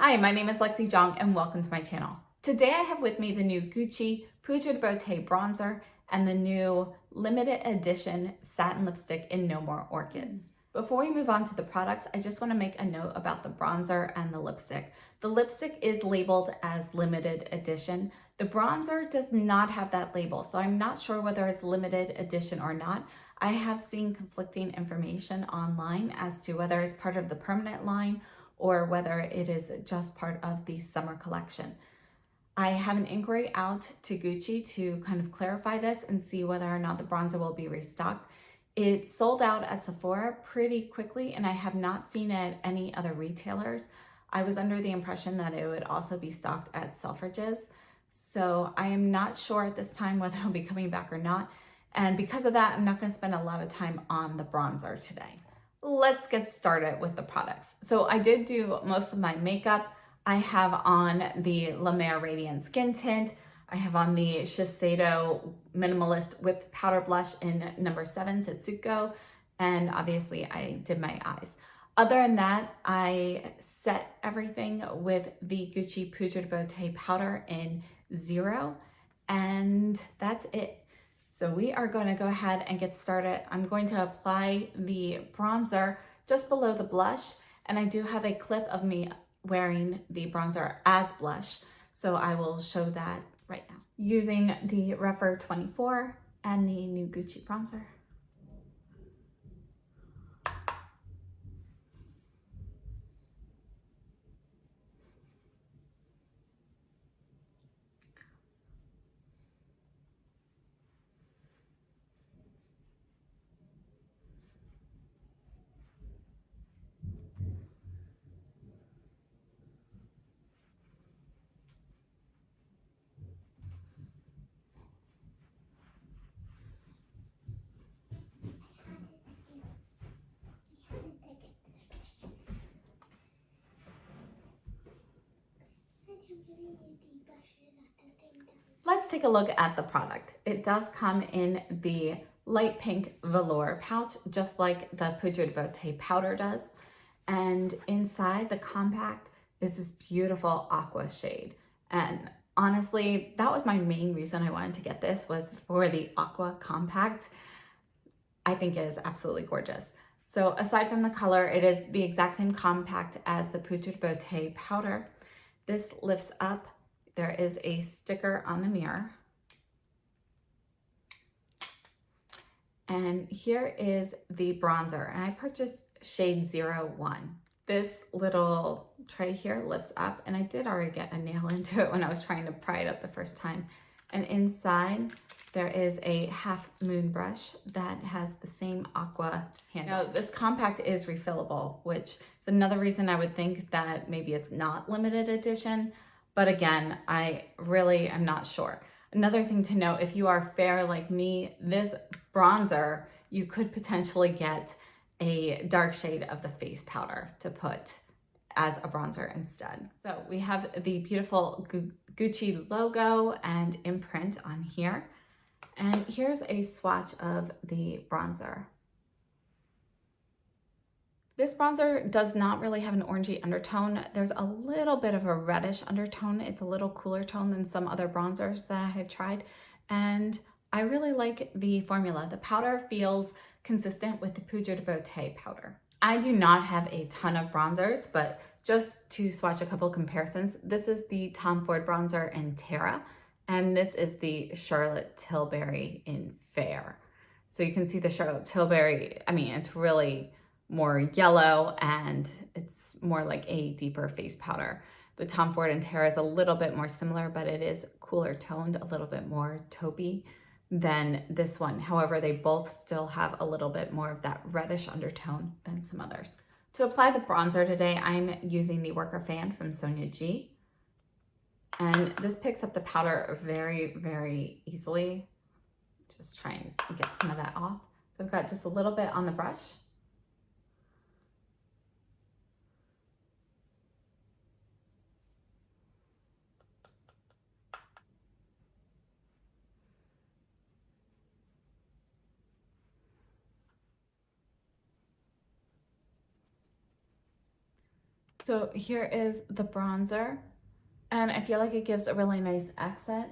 Hi, my name is Lexi Jong and welcome to my channel. Today I have with me the new Gucci Poudre de Beauté bronzer and the new limited edition satin lipstick in No More Orchids. Before we move on to the products, I just want to make a note about the bronzer and the lipstick. The lipstick is labeled as limited edition. The bronzer does not have that label, so I'm not sure whether it's limited edition or not. I have seen conflicting information online as to whether it's part of the permanent line or whether it is just part of the summer collection. I have an inquiry out to Gucci to kind of clarify this and see whether or not the bronzer will be restocked. It sold out at Sephora pretty quickly and I have not seen it at any other retailers. I was under the impression that it would also be stocked at Selfridges. So I am not sure at this time whether it'll be coming back or not. And because of that, I'm not going to spend a lot of time on the bronzer today. Let's get started with the products. So I did do most of my makeup. I have on the La Mer Radiant Skin Tint. I have on the Shiseido Minimalist Whipped Powder Blush in number 7, Setsuko. And obviously I did my eyes. Other than that, I set everything with the Gucci Poudre de Beauté powder in 0. And that's it. So we are going to go ahead and get started. I'm going to apply the bronzer just below the blush, and I do have a clip of me wearing the bronzer as blush, so I will show that right now. Using the Refer 24 and the new Gucci bronzer. Let's take a look at the product. It does come in the light pink velour pouch, just like the Poudre de Beauté powder does. And inside the compact is this beautiful aqua shade. And honestly, that was my main reason I wanted to get this, was for the aqua compact. I think it is absolutely gorgeous. So aside from the color, it is the exact same compact as the Poudre de Beauté powder. This lifts up. There is a sticker on the mirror. And here is the bronzer. And I purchased shade 01. This little tray here lifts up, and I did already get a nail into it when I was trying to pry it up the first time. And inside there is a half moon brush that has the same aqua handle. Now this compact is refillable, which is another reason I would think that maybe it's not limited edition. But again, I really am not sure. Another thing to note, if you are fair like me, this bronzer, you could potentially get a dark shade of the face powder to put as a bronzer instead. So we have the beautiful Gucci logo and imprint on here. And here's a swatch of the bronzer. This bronzer does not really have an orangey undertone. There's a little bit of a reddish undertone. It's a little cooler tone than some other bronzers that I have tried. And I really like the formula. The powder feels consistent with the Poudre de Beauté powder. I do not have a ton of bronzers, but just to swatch a couple comparisons, this is the Tom Ford bronzer in Terra, and this is the Charlotte Tilbury in Fair. So you can see the Charlotte Tilbury, I mean, it's really more yellow and it's more like a deeper face powder. The Tom Ford and Terra is a little bit more similar, but it is cooler toned, a little bit more taupey than this one. However, they both still have a little bit more of that reddish undertone than some others. To apply the bronzer today, I'm using the Worker Fan from Sonia G. And this picks up the powder very, very easily. Just try and get some of that off. So I've got just a little bit on the brush. So here is the bronzer, and I feel like it gives a really nice accent.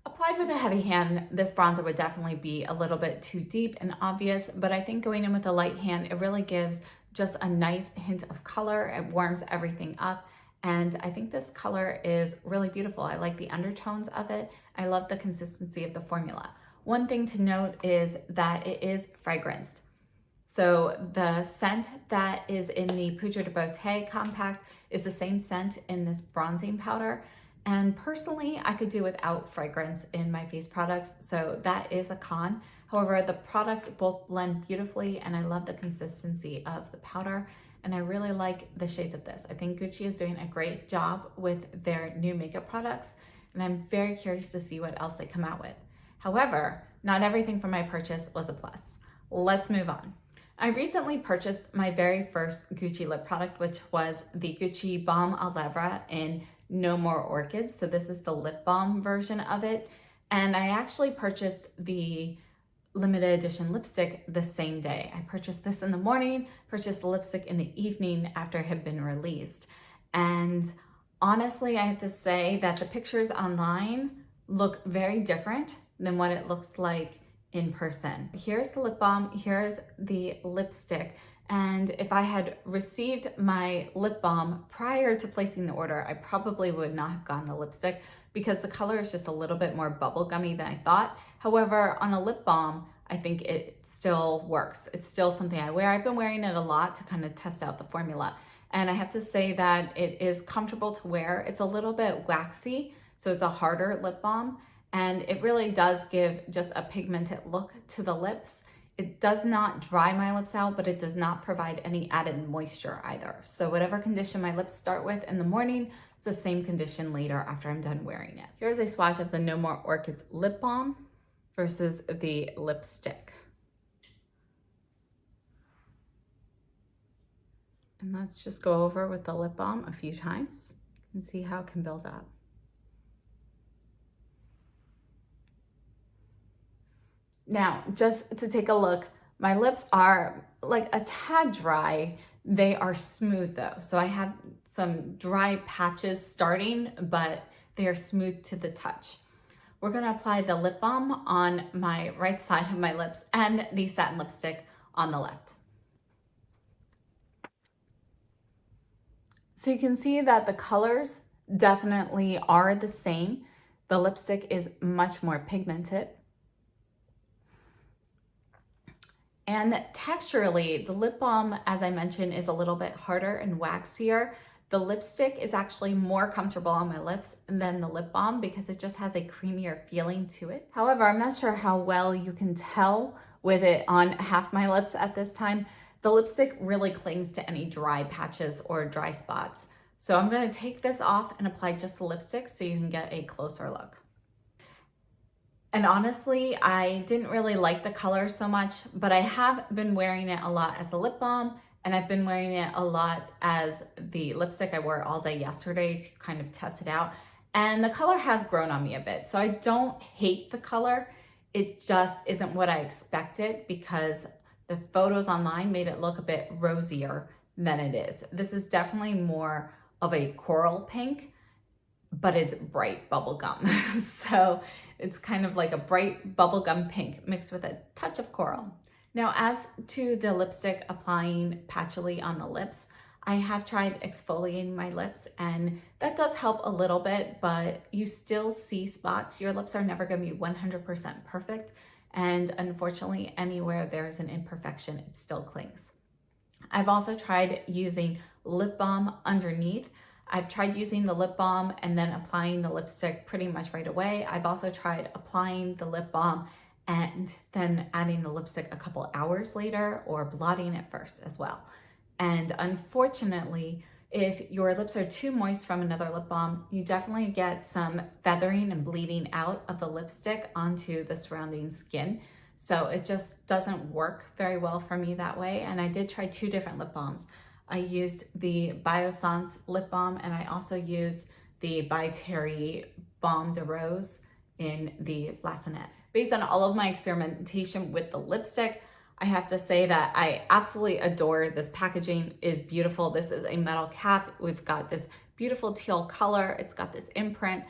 Applied with a heavy hand, this bronzer would definitely be a little bit too deep and obvious, but I think going in with a light hand, it really gives just a nice hint of color. It warms everything up, and I think this color is really beautiful. I like the undertones of it. I love the consistency of the formula. One thing to note is that it is fragranced. So the scent that is in the Poudre de Beauté compact is the same scent in this bronzing powder. And personally, I could do without fragrance in my face products, so that is a con. However, the products both blend beautifully, and I love the consistency of the powder, and I really like the shades of this. I think Gucci is doing a great job with their new makeup products, and I'm very curious to see what else they come out with. However, not everything from my purchase was a plus. Let's move on. I recently purchased my very first Gucci lip product, which was the Gucci Balm à Lèvres in No More Orchids. So this is the lip balm version of it. And I actually purchased the limited edition lipstick the same day. I purchased this in the morning, purchased the lipstick in the evening after it had been released. And honestly, I have to say that the pictures online look very different than what it looks like in person. Here's the lip balm, here's the lipstick. And if I had received my lip balm prior to placing the order, I probably would not have gotten the lipstick because the color is just a little bit more bubblegummy than I thought. However, on a lip balm, I think it still works. It's still something I wear. I've been wearing it a lot to kind of test out the formula. And I have to say that it is comfortable to wear. It's a little bit waxy, so it's a harder lip balm. And it really does give just a pigmented look to the lips. It does not dry my lips out, but it does not provide any added moisture either. So whatever condition my lips start with in the morning, it's the same condition later after I'm done wearing it. Here's a swatch of the No More Orchids lip balm versus the lipstick. And let's just go over with the lip balm a few times and see how it can build up. Now, just to take a look, my lips are like a tad dry. They are smooth though. So I have some dry patches starting, but they are smooth to the touch. We're gonna apply the lip balm on my right side of my lips and the satin lipstick on the left. So you can see that the colors definitely are the same. The lipstick is much more pigmented. And texturally, the lip balm, as I mentioned, is a little bit harder and waxier. The lipstick is actually more comfortable on my lips than the lip balm because it just has a creamier feeling to it. However, I'm not sure how well you can tell with it on half my lips at this time. The lipstick really clings to any dry patches or dry spots. So I'm gonna take this off and apply just the lipstick so you can get a closer look. And honestly, I didn't really like the color so much, but I have been wearing it a lot as a lip balm, and I've been wearing it a lot as the lipstick. I wore it all day yesterday to kind of test it out. And the color has grown on me a bit. So I don't hate the color. It just isn't what I expected because the photos online made it look a bit rosier than it is. This is definitely more of a coral pink, but it's bright bubblegum. So it's kind of like a bright bubblegum pink mixed with a touch of coral. Now, as to the lipstick applying patchily on the lips, I have tried exfoliating my lips and that does help a little bit, but you still see spots. Your lips are never gonna be 100% perfect. And unfortunately, anywhere there's an imperfection, it still clings. I've also tried using lip balm underneath. I've tried using the lip balm and then applying the lipstick pretty much right away. I've also tried applying the lip balm and then adding the lipstick a couple hours later or blotting it first as well. And unfortunately, if your lips are too moist from another lip balm, you definitely get some feathering and bleeding out of the lipstick onto the surrounding skin. So it just doesn't work very well for me that way. And I did try 2 different lip balms. I used the Biossance lip balm and I also used the By Terry Balm de Rose in the Flacinet. Based on all of my experimentation with the lipstick, I have to say that I absolutely adore this packaging. It is beautiful. This is a metal cap. We've got this beautiful teal color. It's got this imprint.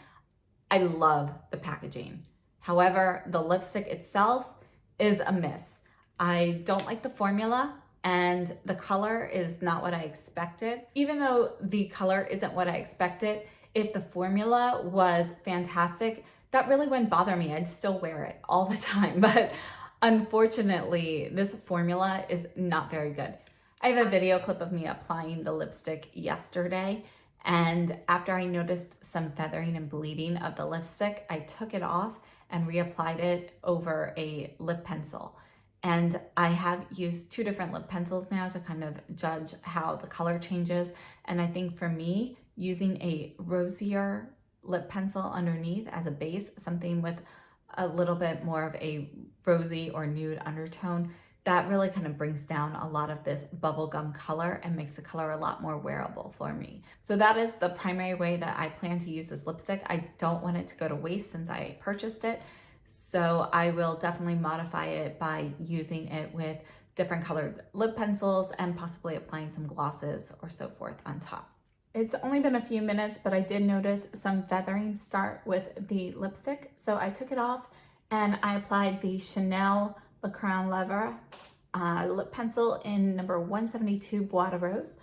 I love the packaging. However, the lipstick itself is a miss. I don't like the formula, and the color is not what I expected. Even though the color isn't what I expected, if the formula was fantastic, that really wouldn't bother me. I'd still wear it all the time. But unfortunately, this formula is not very good. I have a video clip of me applying the lipstick yesterday, and after I noticed some feathering and bleeding of the lipstick, I took it off and reapplied it over a lip pencil. And I have used 2 different lip pencils now to kind of judge how the color changes. And I think for me, using a rosier lip pencil underneath as a base, something with a little bit more of a rosy or nude undertone, that really kind of brings down a lot of this bubblegum color and makes the color a lot more wearable for me. So that is the primary way that I plan to use this lipstick. I don't want it to go to waste since I purchased it. So I will definitely modify it by using it with different colored lip pencils and possibly applying some glosses or so forth on top. It's only been a few minutes, but I did notice some feathering start with the lipstick. So I took it off and I applied the Chanel Le Crayon Lever lip pencil in number 172 Bois de Rose.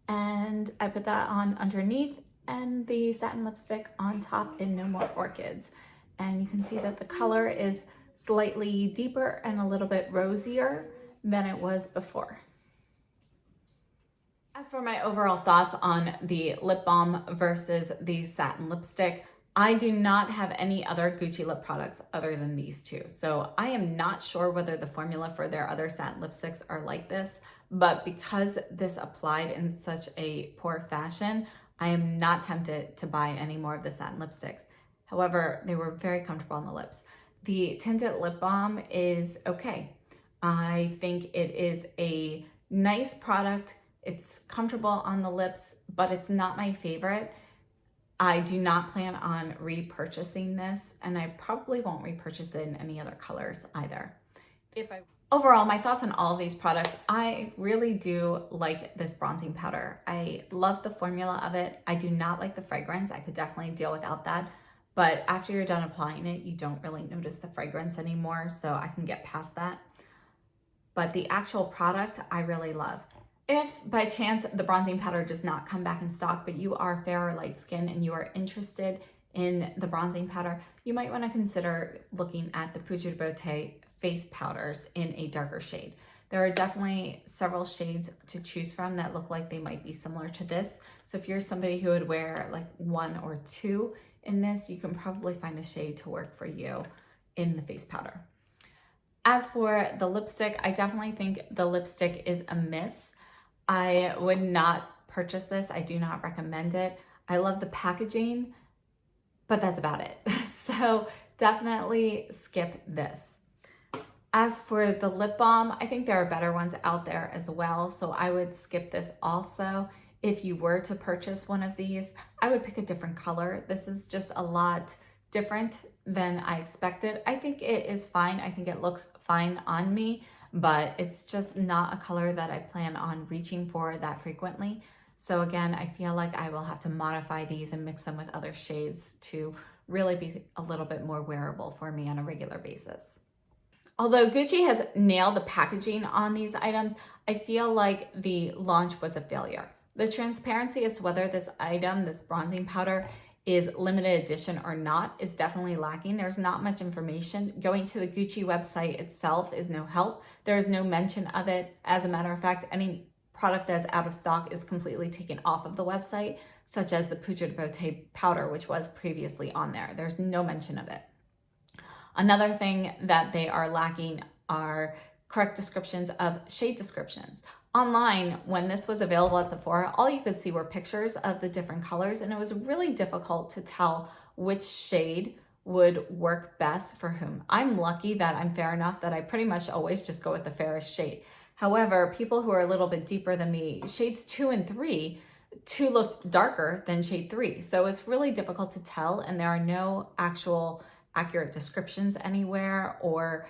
And I put that on underneath and the satin lipstick on top in No More Orchids. And you can see that the color is slightly deeper and a little bit rosier than it was before. As for my overall thoughts on the lip balm versus the satin lipstick, I do not have any other Gucci lip products other than these 2. So I am not sure whether the formula for their other satin lipsticks are like this, but because this applied in such a poor fashion, I am not tempted to buy any more of the satin lipsticks. However, they were very comfortable on the lips. The tinted lip balm is okay. I think it is a nice product. It's comfortable on the lips, but it's not my favorite. I do not plan on repurchasing this, and I probably won't repurchase it in any other colors either. Overall, my thoughts on all of these products, I really do like this bronzing powder. I love the formula of it. I do not like the fragrance. I could definitely deal without that. But after you're done applying it, you don't really notice the fragrance anymore, so I can get past that. But the actual product, I really love. If by chance the bronzing powder does not come back in stock, but you are fair or light skin and you are interested in the bronzing powder, you might want to consider looking at the Couture de Beauté face powders in a darker shade. There are definitely several shades to choose from that look like they might be similar to this. So if you're somebody who would wear like 1 or 2 in this, you can probably find a shade to work for you in the face powder. As for the lipstick, I definitely think the lipstick is a miss. I would not purchase this. I do not recommend it. I love the packaging, but that's about it. So definitely skip this. As for the lip balm, I think there are better ones out there as well. So I would skip this also. If you were to purchase one of these, I would pick a different color. This is just a lot different than I expected. I think it is fine. I think it looks fine on me, but it's just not a color that I plan on reaching for that frequently. So again, I feel like I will have to modify these and mix them with other shades to really be a little bit more wearable for me on a regular basis. Although Gucci has nailed the packaging on these items, I feel like the launch was a failure. The transparency as to whether this item, this bronzing powder, is limited edition or not is definitely lacking. There's not much information. Going to the Gucci website itself is no help. There's no mention of it. As a matter of fact, any product that's out of stock is completely taken off of the website, such as the Couture de Beauté powder, which was previously on there. There's no mention of it. Another thing that they are lacking are correct descriptions of shade descriptions. Online, when this was available at Sephora, all you could see were pictures of the different colors, and it was really difficult to tell which shade would work best for whom. I'm lucky that I'm fair enough that I pretty much always just go with the fairest shade. However, people who are a little bit deeper than me, shades 2 and 3, 2 looked darker than shade 3. So it's really difficult to tell, and there are no actual accurate descriptions anywhere or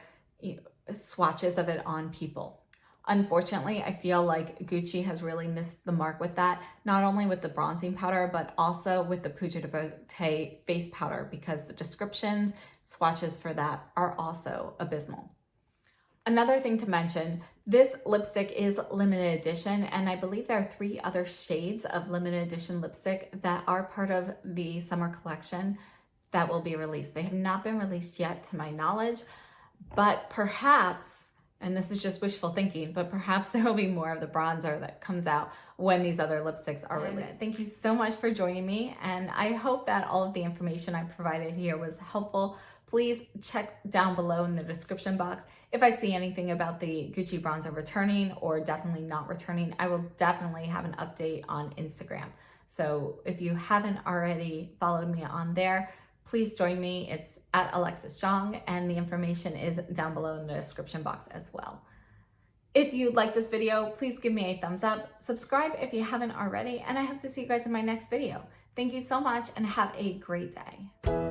swatches of it on people. Unfortunately, I feel like Gucci has really missed the mark with that, not only with the bronzing powder, but also with the Poudre de Beauté face powder, because the descriptions, swatches for that are also abysmal. Another thing to mention, this lipstick is limited edition, and I believe there are 3 other shades of limited edition lipstick that are part of the summer collection that will be released. They have not been released yet to my knowledge, but perhaps, and this is just wishful thinking, but perhaps there will be more of the bronzer that comes out when these other lipsticks are released. Thank you so much for joining me, and I hope that all of the information I provided here was helpful. Please check down below in the description box. If I see anything about the Gucci bronzer returning or definitely not returning, I will definitely have an update on Instagram. So if you haven't already followed me on there, please join me. It's at Alexis Zhang, and the information is down below in the description box as well. If you like this video, please give me a thumbs up, subscribe if you haven't already, and I hope to see you guys in my next video. Thank you so much and have a great day.